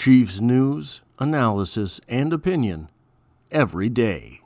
Chiefs news, analysis, and opinion every day.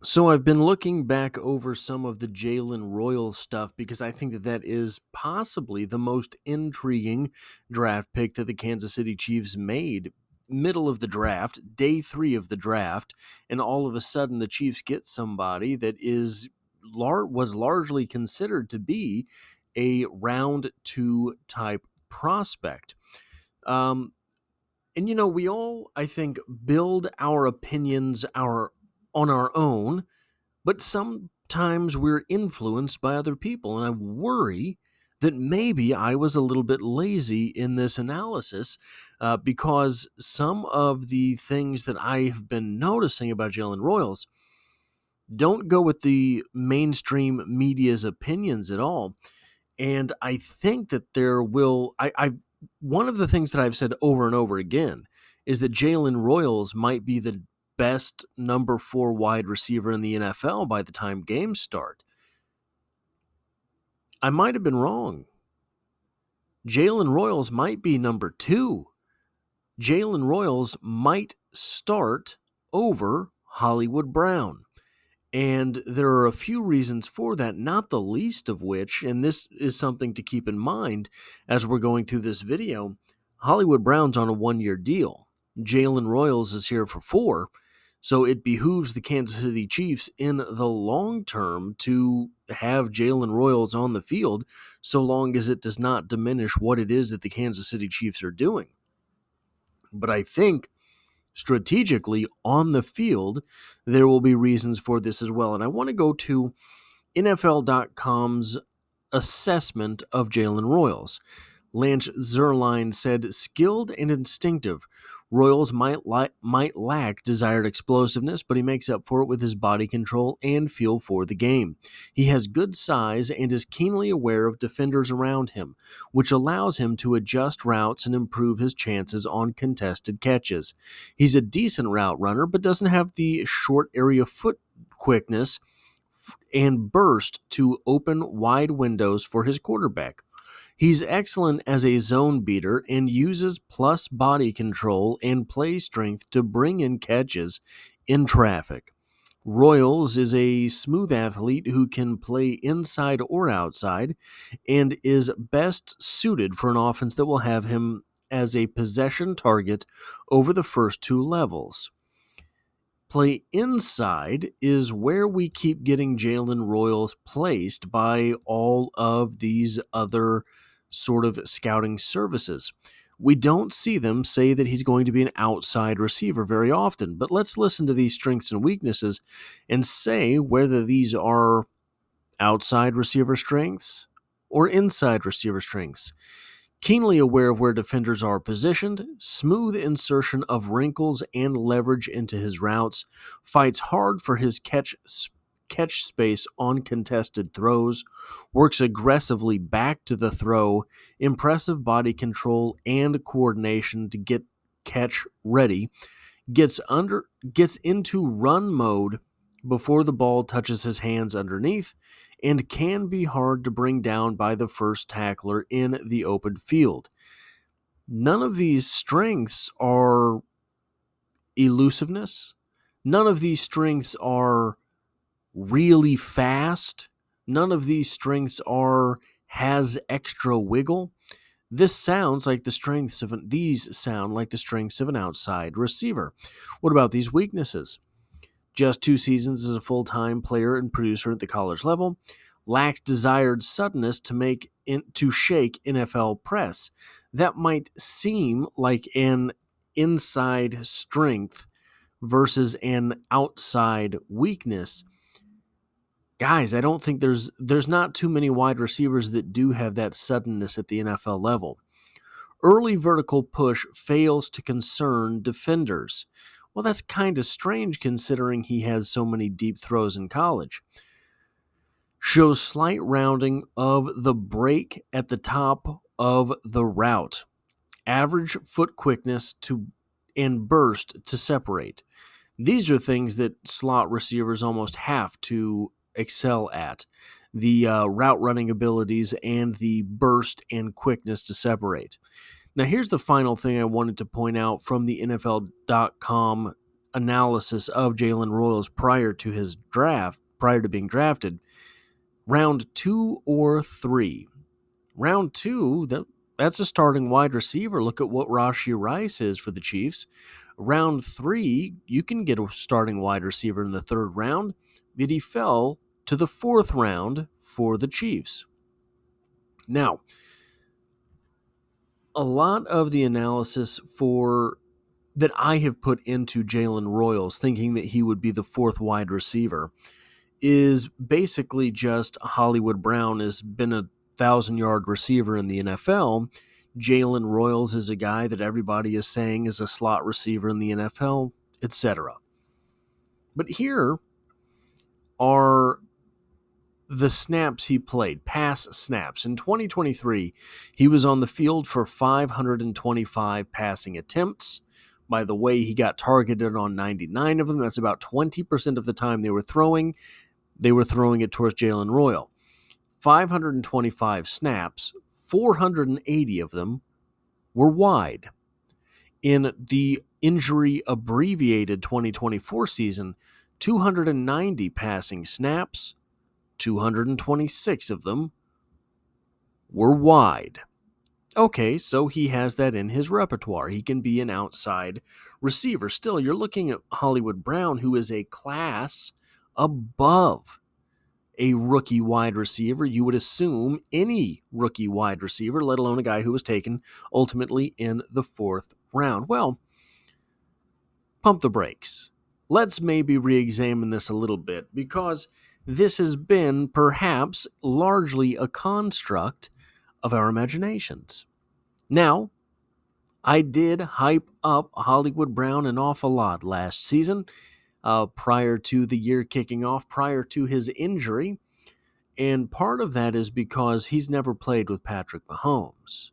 So I've been looking back over some of the Jalen Royals stuff because I think that is possibly the most intriguing draft pick that the Kansas City Chiefs made. Middle of the draft, day 3 of the draft, and all of a sudden the Chiefs get somebody that was largely considered to be a round 2 type prospect. And we all, I think, build our opinions on our own, but sometimes we're influenced by other people, and I worry that maybe I was a little bit lazy in this analysis because some of the things that I have been noticing about Jalen Royals don't go with the mainstream media's opinions at all. And I think that one of the things that I've said over and over again is that Jalen Royals might be the best number 4 wide receiver in the NFL by the time games start. I might have been wrong. Jalen Royals might be number 2. Jalen Royals might start over Hollywood Brown. And there are a few reasons for that, not the least of which, and this is something to keep in mind as we're going through this video, Hollywood Brown's on a 1-year deal. Jalen Royals is here for 4, so it behooves the Kansas City Chiefs in the long term to have Jalen Royals on the field so long as it does not diminish what it is that the Kansas City Chiefs are doing. But I think strategically on the field, there will be reasons for this as well. And I want to go to NFL.com's assessment of Jalen Royals. Lance Zierlein said, skilled and instinctive. Royals might lack desired explosiveness, but he makes up for it with his body control and feel for the game. He has good size and is keenly aware of defenders around him, which allows him to adjust routes and improve his chances on contested catches. He's a decent route runner, but doesn't have the short area foot quickness and burst to open wide windows for his quarterback. He's excellent as a zone beater and uses plus body control and play strength to bring in catches in traffic. Royals is a smooth athlete who can play inside or outside and is best suited for an offense that will have him as a possession target over the first 2 levels. Play inside is where we keep getting Jalen Royals placed by all of these other sort of scouting services. We don't see them say that he's going to be an outside receiver very often, but let's listen to these strengths and weaknesses and say whether these are outside receiver strengths or inside receiver strengths. Keenly aware of where defenders are positioned, smooth insertion of wrinkles and leverage into his routes, fights hard for his catch space on contested throws, works aggressively back to the throw, impressive body control and coordination to get catch ready, gets into run mode before the ball touches his hands underneath, and can be hard to bring down by the first tackler in the open field. None of these strengths are elusiveness. None of these strengths are really fast. None of these strengths has extra wiggle. These sound like the strengths of an outside receiver. What about these weaknesses? Just 2 seasons as a full-time player and producer at the college level, lacks desired suddenness to shake NFL press. That might seem like an inside strength versus an outside weakness. Guys, I don't think there's not too many wide receivers that do have that suddenness at the NFL level. Early vertical push fails to concern defenders. Well, that's kind of strange considering he had so many deep throws in college. Shows slight rounding of the break at the top of the route. Average foot quickness and burst to separate. These are things that slot receivers almost have to excel at. The route running abilities and the burst and quickness to separate. Now, here's the final thing I wanted to point out from the NFL.com analysis of Jalen Royals prior to being drafted. Round 2 or 3. Round 2, that's a starting wide receiver. Look at what Rashee Rice is for the Chiefs. Round 3, you can get a starting wide receiver in the 3rd round, but he fell to the 4th round for the Chiefs. Now, a lot of the analysis that I have put into Jalen Royals, thinking that he would be the 4th wide receiver, is basically just Hollywood Brown has been a 1,000-yard receiver in the NFL. Jalen Royals is a guy that everybody is saying is a slot receiver in the NFL, etc. But here are the snaps he played, pass snaps. In 2023, he was on the field for 525 passing attempts. By the way, he got targeted on 99 of them. That's about 20% of the time they were throwing it towards Jalen Royals. 525 snaps, 480 of them were wide. In the injury-abbreviated 2024 season, 290 passing snaps, 226 of them were wide. Okay, so he has that in his repertoire. He can be an outside receiver. Still, you're looking at Hollywood Brown, who is a class above a rookie wide receiver. You would assume any rookie wide receiver, let alone a guy who was taken ultimately in the 4th round. Well, pump the brakes. Let's maybe re-examine this a little bit, because this has been perhaps largely a construct of our imaginations. Now, I did hype up Hollywood Brown an awful lot last season, prior to the year kicking off, prior to his injury, and part of that is because he's never played with Patrick Mahomes.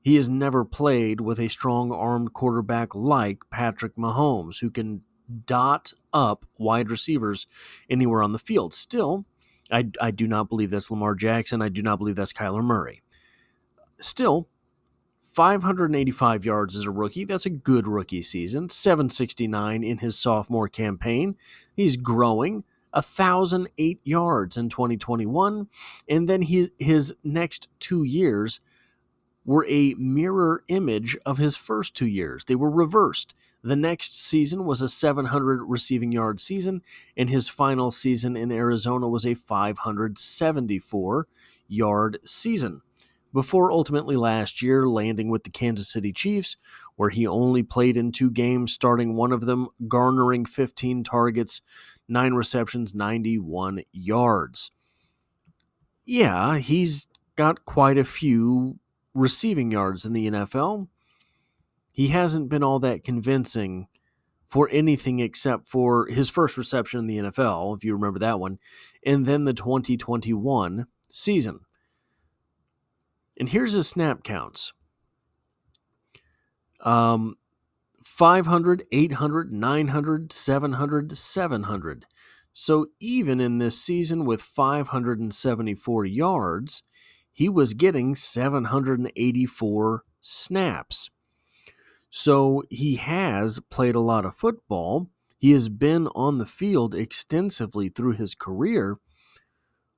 He has never played with a strong-armed quarterback like Patrick Mahomes, who can dot up wide receivers anywhere on the field. Still, I do not believe that's Lamar Jackson. I do not believe that's Kyler Murray. Still, 585 yards as a rookie. That's a good rookie season. 769 in his sophomore campaign. He's growing. 1,008 yards in 2021. And then his next 2 years were a mirror image of his first 2 years. They were reversed. The next season was a 700 receiving yard season, and his final season in Arizona was a 574 yard season, before ultimately last year landing with the Kansas City Chiefs, where he only played in 2 games, starting one of them, garnering 15 targets, 9 receptions, 91 yards. Yeah, he's got quite a few receiving yards in the NFL. He hasn't been all that convincing for anything except for his first reception in the NFL, if you remember that one, and then the 2021 season. And here's his snap counts. 500, 800, 900, 700, 700. So even in this season with 574 yards, he was getting 784 snaps. So he has played a lot of football. He has been on the field extensively through his career,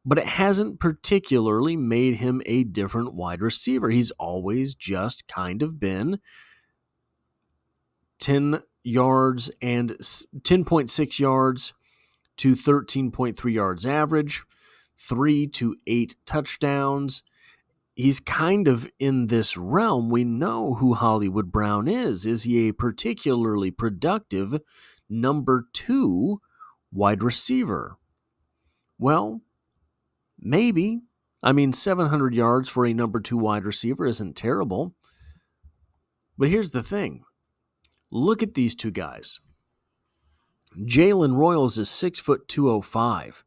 but it hasn't particularly made him a different wide receiver. He's always just kind of been 10 yards and 10.6 yards to 13.3 yards average, 3 to 8 touchdowns. He's kind of in this realm. We know who Hollywood Brown is. Is he a particularly productive number 2 wide receiver? Well, maybe. I mean, 700 yards for a number 2 wide receiver isn't terrible. But here's the thing. Look at these 2 guys. Jalen Royals is 6'2", 205.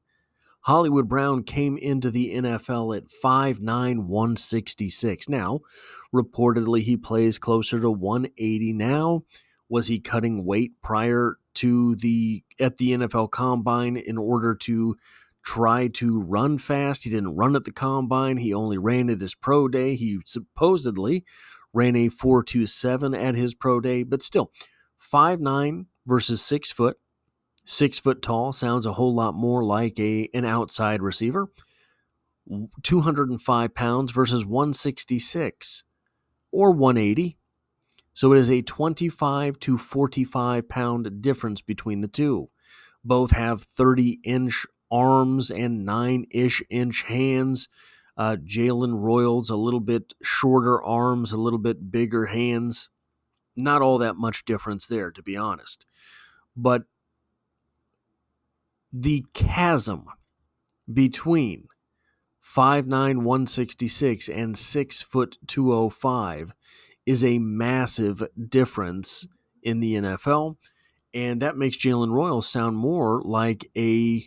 Hollywood Brown came into the NFL at 5'9", 166. Now, reportedly, he plays closer to 180 now. Was he cutting weight prior to at the NFL Combine in order to try to run fast? He didn't run at the Combine. He only ran at his pro day. He supposedly ran a 4.27 at his pro day, but still, 5'9" versus 6 foot. 6 foot tall sounds a whole lot more like an outside receiver. 205 pounds versus 166 or 180. So it is a 25 to 45 pound difference between the two. Both have 30-inch arms and 9-ish inch hands. Jalen Royals, a little bit shorter arms, a little bit bigger hands. Not all that much difference there, to be honest. But the chasm between 5'9", 166 and 6 foot 205 is a massive difference in the NFL, and that makes Jalen Royals sound more like an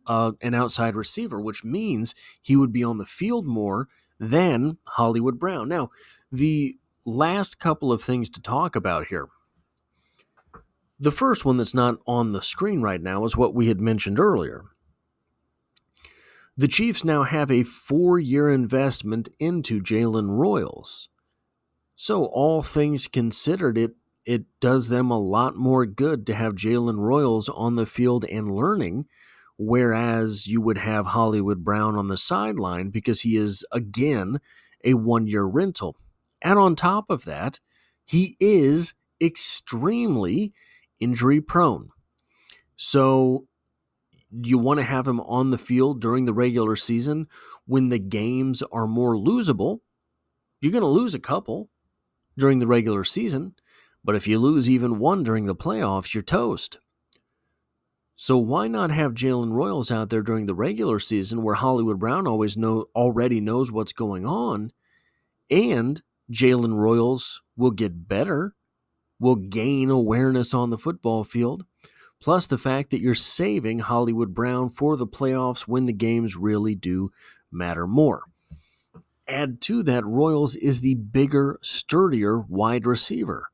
outside receiver, which means he would be on the field more than Hollywood Brown. Now, the last couple of things to talk about here. The first one that's not on the screen right now is what we had mentioned earlier. The Chiefs now have a 4-year investment into Jalen Royals. So all things considered, it does them a lot more good to have Jalen Royals on the field and learning, whereas you would have Hollywood Brown on the sideline because he is, again, a 1-year rental. And on top of that, he is extremely injury prone. So you want to have him on the field during the regular season when the games are more losable. You're going to lose a couple during the regular season, but if you lose even one during the playoffs, you're toast. So why not have Jalen Royals out there during the regular season where Hollywood Brown already knows what's going on, and Jalen Royals will get better, will gain awareness on the football field, plus the fact that you're saving Hollywood Brown for the playoffs when the games really do matter more. Add to that, Royals is the bigger, sturdier wide receiver.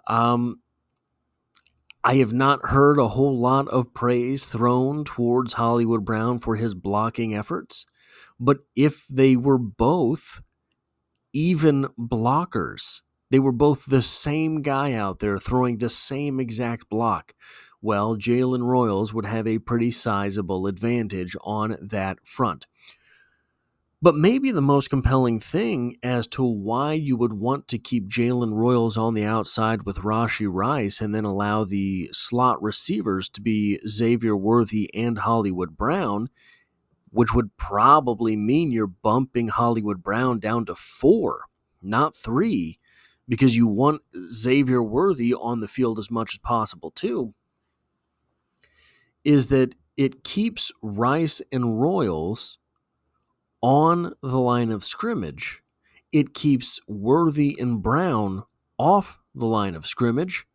I have not heard a whole lot of praise thrown towards Hollywood Brown for his blocking efforts, but if they were both even blockers, they were both the same guy out there throwing the same exact block, well, Jalen Royals would have a pretty sizable advantage on that front. But maybe the most compelling thing as to why you would want to keep Jalen Royals on the outside with Rashee Rice and then allow the slot receivers to be Xavier Worthy and Hollywood Brown, which would probably mean you're bumping Hollywood Brown down to 4, not 3, because you want Xavier Worthy on the field as much as possible too, is that it keeps Rice and Royals on the line of scrimmage. It keeps Worthy and Brown off the line of scrimmage,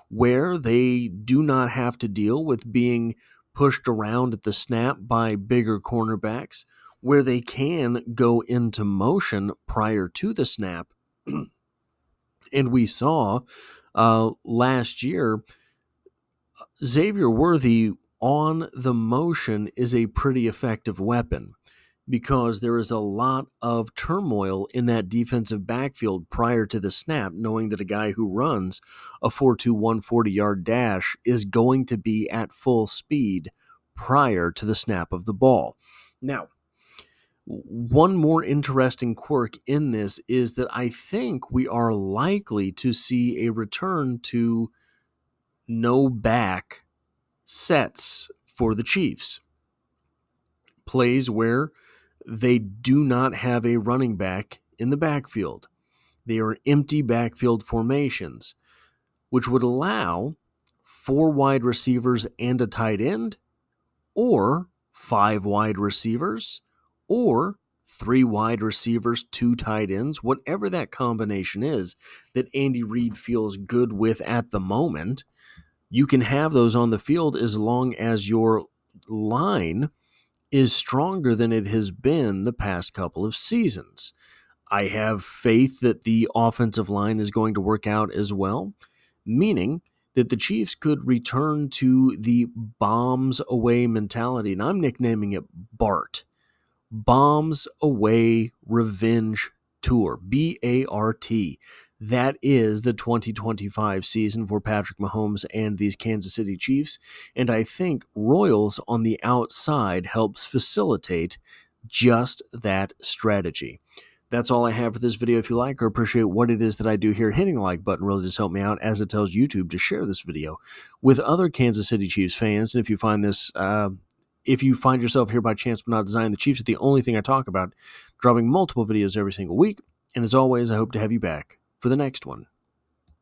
where they do not have to deal with being pushed around at the snap by bigger cornerbacks, where they can go into motion prior to the snap. And we saw last year, Xavier Worthy on the motion is a pretty effective weapon, because there is a lot of turmoil in that defensive backfield prior to the snap, knowing that a guy who runs a 4.2 140-yard dash is going to be at full speed prior to the snap of the ball. Now, one more interesting quirk in this is that I think we are likely to see a return to no back sets for the Chiefs. Plays where they do not have a running back in the backfield. They are empty backfield formations, which would allow 4 wide receivers and a tight end, or 5 wide receivers, or 3 wide receivers, 2 tight ends, whatever that combination is that Andy Reid feels good with at the moment. You can have those on the field as long as your line is stronger than it has been the past couple of seasons. I have faith that the offensive line is going to work out as well, meaning that the Chiefs could return to the bombs away mentality, and I'm nicknaming it BART. Bombs away revenge Tour, B-A-R-T. That is the 2025 season for Patrick Mahomes and these Kansas City Chiefs, and I think Royals on the outside helps facilitate just that strategy. That's all I have for this video. If you like or appreciate what it is that I do here, hitting the like button really does help me out, as it tells YouTube to share this video with other Kansas City Chiefs fans. And if you find this, if you find yourself here by chance but not design, the Chiefs are the only thing I talk about, dropping multiple videos every single week. And as always, I hope to have you back for the next one.